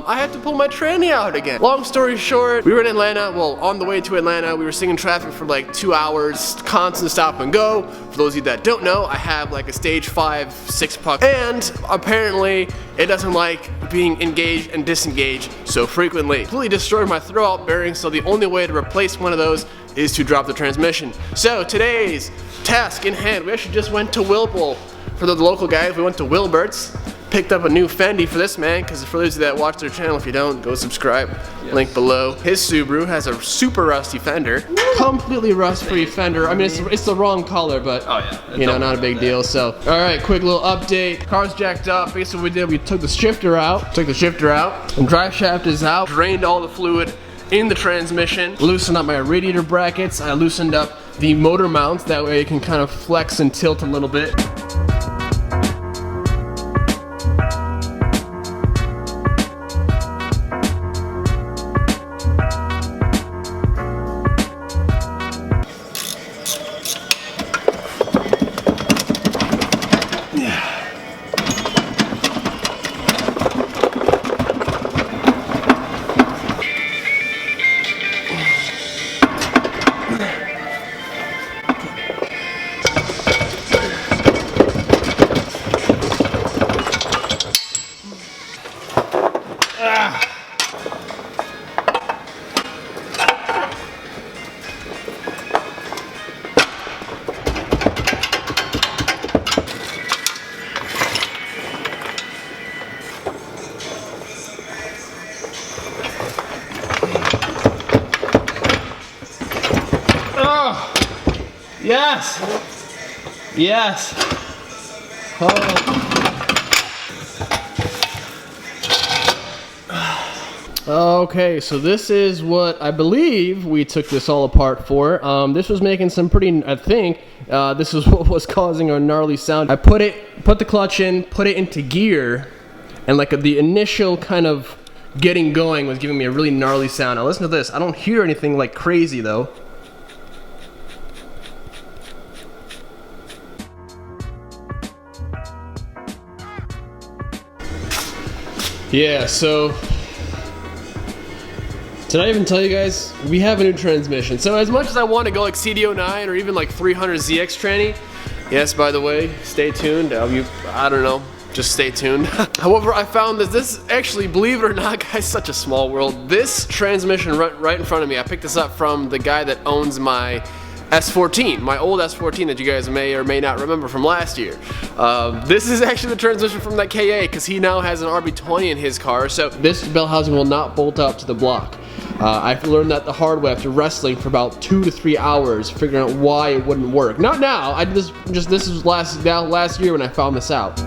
I had to pull my tranny out again. Long story short, we were in Atlanta. Well, on the way to Atlanta, we were sitting in traffic for like 2 hours, constant stop and go. For those of you that don't know, I have like a stage 5 6-puck, and apparently it doesn't like being engaged and disengaged so frequently. Completely destroyed my throwout bearing, so the only way to replace one of those is to drop the transmission. So today's task in hand, we actually just went to Whirlpool. For the local guys, we went to Lambrechts, picked up a new Fendi for this man, because for those of you that watch their channel, if you don't, go subscribe, link below. His Subaru has a super rusty fender, completely rust-free fender. I mean, it's the wrong color, but you know, not a big deal. So, all right, quick little update. Car's jacked up. Basically what we did, we took the shifter out, and drive shaft is out, drained all the fluid in the transmission, loosened up my radiator brackets, I loosened up the motor mounts, that way it can kind of flex and tilt a little bit. Yes! Yes! Oh. Okay, so this is what I believe we took this all apart for. This was making some pretty, I think, this is what was causing a gnarly sound. I put the clutch in, put it into gear, and like the initial kind of getting going was giving me a really gnarly sound. Now listen to this, I don't hear anything like crazy though. Yeah, so did I even tell you guys? We have a new transmission. So as much as I want to go like CD09 or even like 300ZX tranny, yes, by the way, stay tuned. I don't know, just stay tuned. However, I found that this actually, believe it or not, guys, such a small world. This transmission right in front of me, I picked this up from the guy that owns my S14, my old S14 that you guys may or may not remember from last year. This is actually the transmission from that KA, because he now has an RB20 in his car, so this bell housing will not bolt up to the block. I learned that the hard way after wrestling for about 2 to 3 hours, figuring out why it wouldn't work. Not now, I this was last year when I found this out.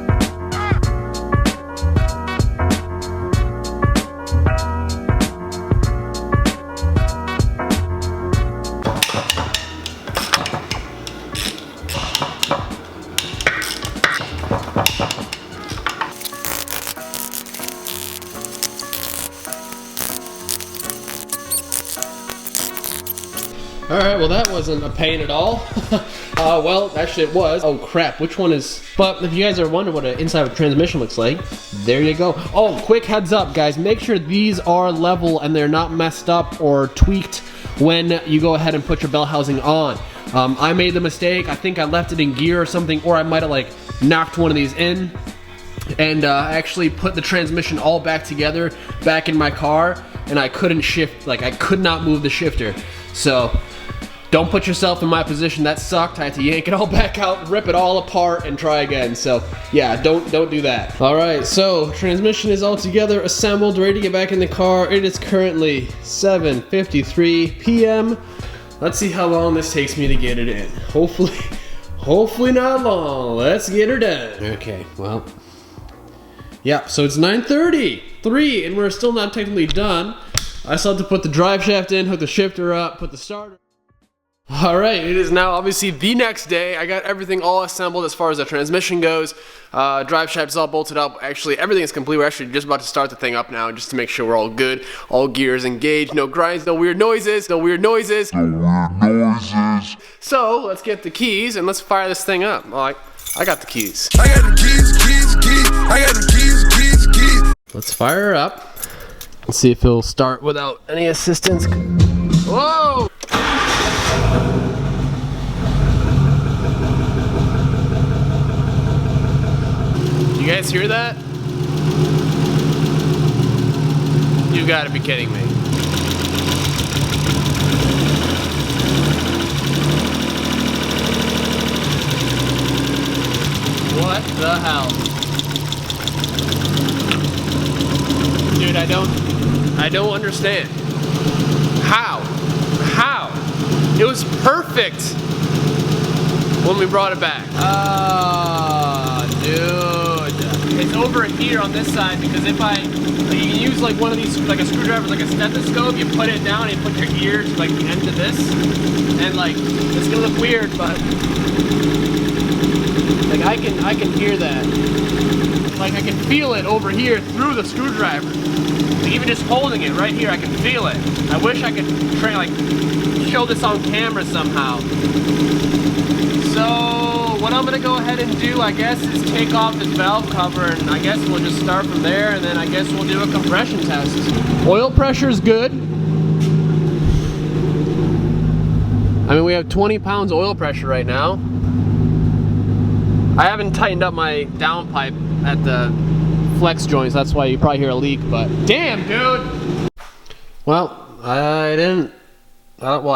Alright, well that wasn't a pain at all. Well, actually it was. Oh crap, which one is... But if you guys are wondering what an inside of a transmission looks like, there you go. Oh, quick heads up guys, make sure these are level and they're not messed up or tweaked when you go ahead and put your bell housing on. I made the mistake, I think I left it in gear or something, or I might have like knocked one of these in and actually put the transmission all back together back in my car, and I couldn't shift, like I could not move the shifter. So don't put yourself in my position. That sucked. I had to yank it all back out, rip it all apart, and try again. So yeah, don't do that. All right, so transmission is all together, assembled, ready to get back in the car. It is currently 7:53 p.m. Let's see how long this takes me to get it in. Hopefully not long. Let's get her done. Okay, well, yeah, so it's 9:33 and we're still not technically done. I still have to put the drive shaft in, hook the shifter up, put the starter. Alright, it is now obviously the next day. I got everything all assembled as far as the transmission goes. Drive shaft is all bolted up. Actually, everything is complete. We're actually just about to start the thing up now just to make sure we're all good. All gears engaged, no grinds, no weird noises, no weird noises. So, let's get the keys and let's fire this thing up. I got the keys. I got the keys. I got the keys. Let's fire her up. Let's see if he'll start without any assistance. Whoa! You guys hear that? You gotta be kidding me. What the hell? Dude, I don't understand. How? It was perfect when we brought it back. Dude. It's over here on this side because if you can use like one of these, like a screwdriver, like a stethoscope, you put it down and you put your ear to like the end of this, and like, it's gonna look weird, but like I can hear that. Like I can feel it over here through the screwdriver. Like even just holding it right here, I can feel it. I wish I could show this on camera somehow. So what I'm gonna go ahead and do, I guess, is take off this valve cover, and I guess we'll just start from there, and then I guess we'll do a compression test. Oil pressure is good. I mean, we have 20 pounds oil pressure right now. I haven't tightened up my downpipe at the flex joints, that's why you probably hear a leak, but damn, dude! Well, I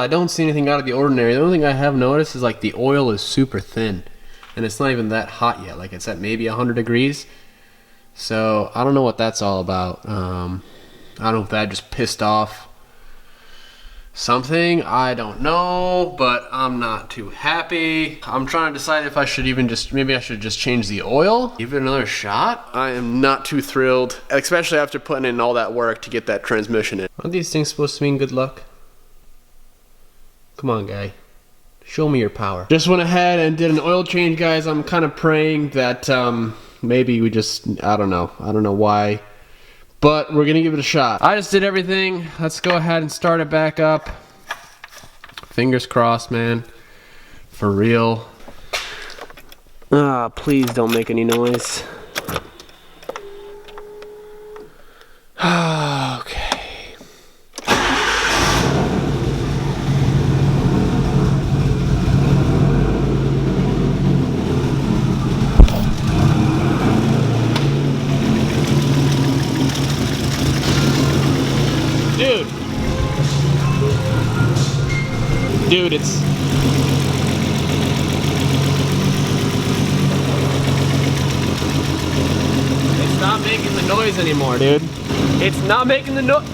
don't see anything out of the ordinary. The only thing I have noticed is like the oil is super thin, and it's not even that hot yet. Like it's at maybe 100 degrees. So I don't know what that's all about. I don't know if that just pissed off something, I don't know, but I'm not too happy. I'm trying to decide if I should even maybe I should just change the oil, give it another shot. I am not too thrilled, especially after putting in all that work to get that transmission in. Aren't these things supposed to mean good luck? Come on, guy. Show me your power. Just went ahead and did an oil change, guys. I'm kind of praying that maybe we just, I don't know why. But we're gonna give it a shot. I just did everything. Let's go ahead and start it back up. Fingers crossed, man. For real. Ah, please don't make any noise. Okay. Dude, it's not making the noise anymore, dude. It's not making the noise.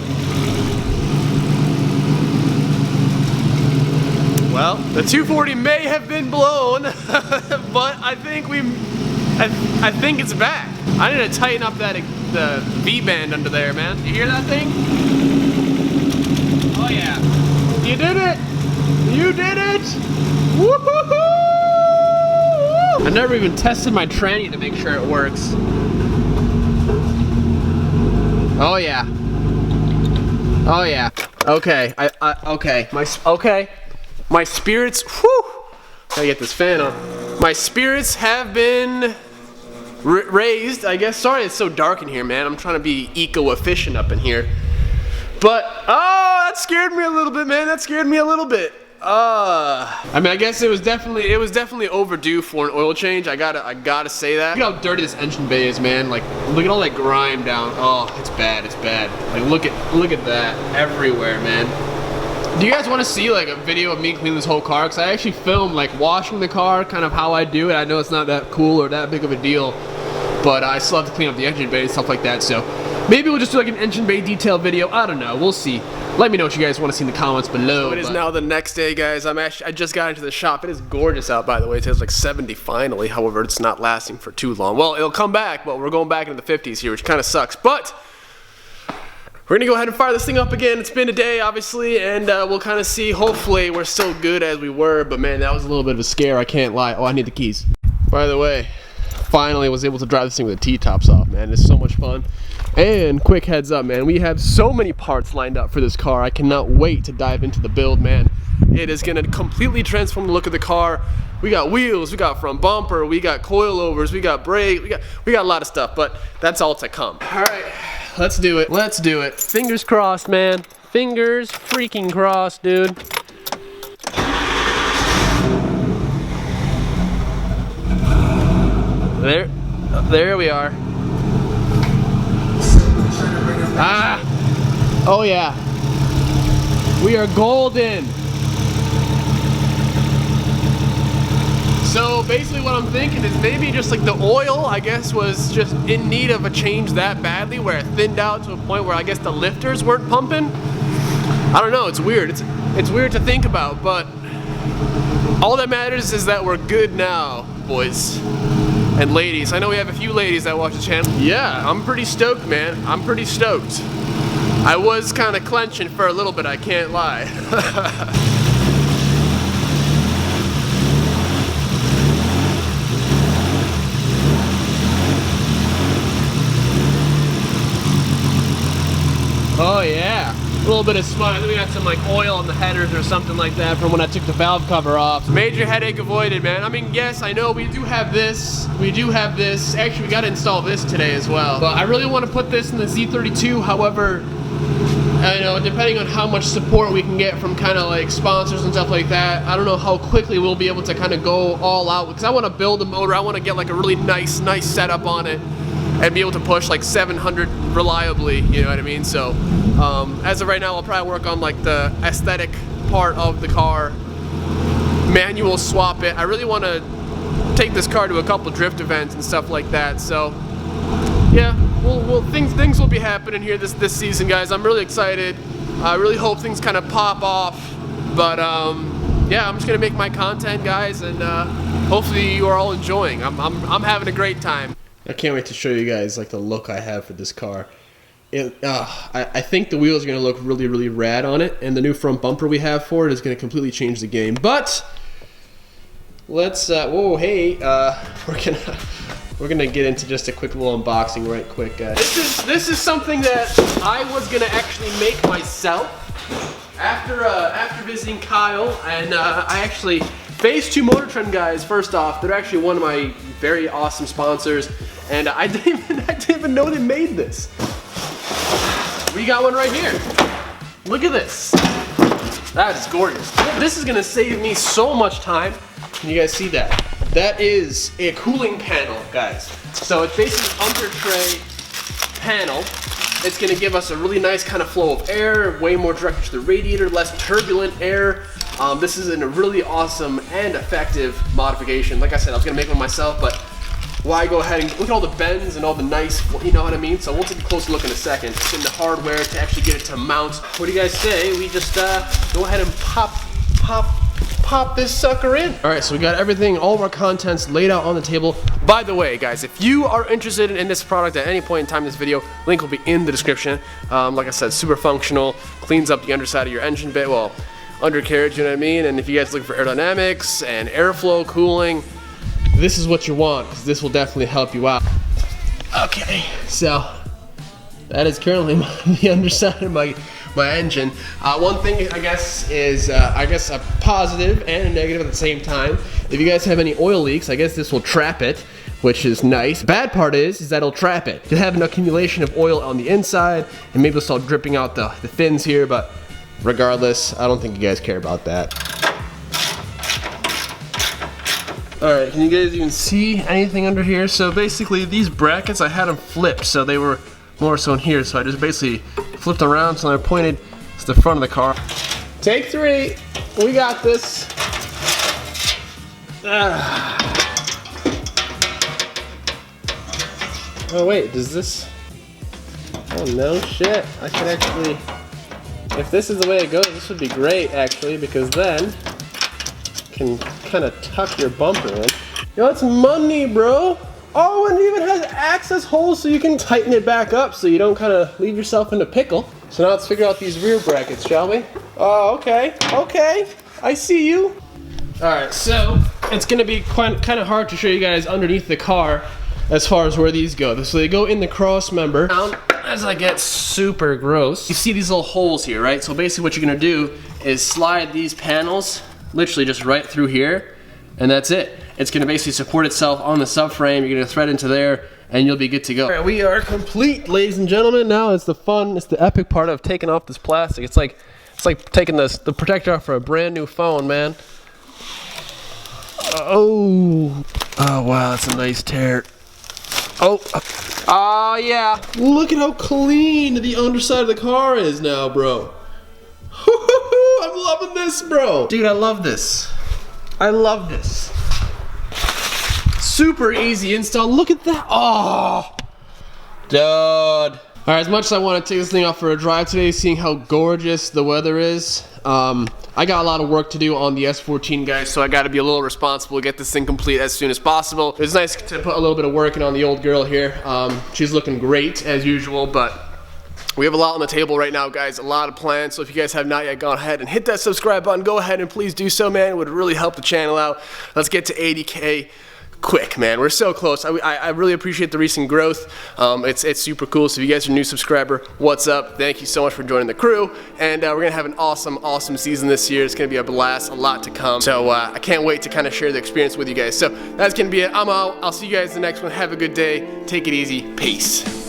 Well, the 240 may have been blown, but I think I think it's back. I need to tighten up the V-band under there, man. You hear that thing? Oh yeah. You did it! You did it! Woo-hoo-hoo! I never even tested my tranny to make sure it works. Oh yeah. Oh yeah. Okay. Okay. My spirits. Whew. Gotta get this fan on. My spirits have been raised, I guess. Sorry, it's so dark in here, man. I'm trying to be eco-efficient up in here. But oh, that scared me a little bit, man. That scared me a little bit. I mean, I guess it was definitely overdue for an oil change. I gotta say that. Look how dirty this engine bay is, man. Like, look at all that grime down. Oh, it's bad. It's bad. Like, look at that everywhere, man. Do you guys want to see like a video of me cleaning this whole car? Because I actually filmed like washing the car, kind of how I do it. I know it's not that cool or that big of a deal, but I still have to clean up the engine bay and stuff like that. So maybe we'll just do like an engine bay detail video. I don't know. We'll see. Let me know what you guys want to see in the comments below. So it is now the next day, guys. I just got into the shop. It is gorgeous out, by the way. It says like 70 finally. However, it's not lasting for too long. Well, it'll come back, but we're going back into the 50s here, which kind of sucks. But we're gonna go ahead and fire this thing up again. It's been a day, obviously, and we'll kind of see. Hopefully, we're still good as we were. But man, that was a little bit of a scare. I can't lie. Oh, I need the keys. By the way, finally was able to drive this thing with the T-tops off, man. It's so much fun. And quick heads up, man, we have so many parts lined up for this car. I cannot wait to dive into the build, man. It is gonna completely transform the look of the car. We got wheels, we got front bumper, we got coilovers, we got brakes, we got a lot of stuff, but that's all to come. All right, let's do it. Let's do it. Fingers crossed, man. Fingers freaking crossed, dude. There we are. Ah! Oh yeah. We are golden. So basically what I'm thinking is maybe just like the oil, I guess, was just in need of a change that badly where it thinned out to a point where I guess the lifters weren't pumping. I don't know, it's weird. It's weird to think about, but all that matters is that we're good now, boys and ladies. I know we have a few ladies that watch the channel. Yeah, I'm pretty stoked, man. I'm pretty stoked. I was kind of clenching for a little bit, I can't lie. Oh yeah. A little bit of smut. I think we got some like oil on the headers or something like that from when I took the valve cover off. Major headache avoided, man. I mean, yes, I know we do have this. We do have this. Actually, we got to install this today as well. But I really want to put this in the Z32. However, you know, depending on how much support we can get from kind of like sponsors and stuff like that, I don't know how quickly we'll be able to kind of go all out. Because I want to build a motor. I want to get like a really nice setup on it and be able to push like 700 reliably, you know what I mean? So as of right now, I'll probably work on like the aesthetic part of the car, manual swap it. I really want to take this car to a couple drift events and stuff like that. So yeah, things will be happening here this season, guys. I'm really excited. I really hope things kind of pop off. But yeah, I'm just gonna make my content, guys, and hopefully you are all enjoying. I'm having a great time. I can't wait to show you guys like the look I have for this car. I think the wheels are going to look really, really rad on it, and the new front bumper we have for it is going to completely change the game. But let's whoa, hey, we're gonna get into just a quick little unboxing right quick, guys. This is something that I was gonna actually make myself after visiting Kyle, and I actually Phase 2 Motor Trend, guys. First off, they're actually one of my very awesome sponsors, and I didn't even know they made this. We got one right here. Look at this. That is gorgeous. This is gonna save me so much time. Can you guys see that? That is a cooling panel, guys. So it's basically an under tray panel. It's gonna give us a really nice kind of flow of air, way more directed to the radiator, less turbulent air. This is a really awesome and effective modification. Like I said, I was gonna make one myself, but why go ahead and look at all the bends and all the nice, you know what I mean? So we'll take a closer look in a second. It's in the hardware to actually get it to mount. What do you guys say? We just go ahead and pop this sucker in. All right, so we got everything, all of our contents laid out on the table. By the way, guys, if you are interested in this product at any point in time in this video, link will be in the description. Like I said, super functional, cleans up the underside of your engine bay, well, undercarriage, you know what I mean? And if you guys are looking for aerodynamics and airflow, cooling, this is what you want, because this will definitely help you out. Okay, so that is currently the underside of my engine. One thing I guess is a positive and a negative at the same time. If you guys have any oil leaks, I guess this will trap it, which is nice. Bad part is that it'll trap it. You'll have an accumulation of oil on the inside, and maybe it'll start dripping out the fins here, but regardless, I don't think you guys care about that. Alright, can you guys even see anything under here? So basically these brackets, I had them flipped, so they were more so in here, so I just basically flipped around so they're pointed to the front of the car. Take 3, we got this. Oh wait, does this, oh no shit, I could actually, if this is the way it goes, this would be great actually, because then you can kind of tuck your bumper in. Yo, it's money, bro. Oh, and it even has access holes so you can tighten it back up so you don't kind of leave yourself in a pickle. So now let's figure out these rear brackets, shall we? Oh, okay, I see you. All right, so it's gonna be kind of hard to show you guys underneath the car as far as where these go. So they go in the cross member. As I get super gross, you see these little holes here, right? So basically what you're gonna do is slide these panels literally just right through here, and that's it. It's gonna basically support itself on the subframe. You're gonna thread into there, and you'll be good to go. All right, we are complete, ladies and gentlemen. Now it's the fun, it's the epic part of taking off this plastic. It's like taking the protector off for a brand new phone, man. Oh wow, that's a nice tear. Oh yeah. Look at how clean the underside of the car is now, bro. I'm loving this, bro. Dude, I love this. I love this. Super easy install. Look at that. Oh, dude. All right, as much as I want to take this thing off for a drive today, seeing how gorgeous the weather is, I got a lot of work to do on the S14, guys, so I got to be a little responsible, get this thing complete as soon as possible. It's nice to put a little bit of work in on the old girl here. She's looking great, as usual, but we have a lot on the table right now, guys, a lot of plans. So if you guys have not yet gone ahead and hit that subscribe button, go ahead and please do so, man. It would really help the channel out. Let's get to 80K. Quick, man. We're so close. I really appreciate the recent growth. It's super cool. So if you guys are a new subscriber, what's up? Thank you so much for joining the crew. And we're going to have an awesome season this year. It's going to be a blast, a lot to come. So I can't wait to kind of share the experience with you guys. So that's going to be it. I'm out. I'll see you guys in the next one. Have a good day. Take it easy. Peace.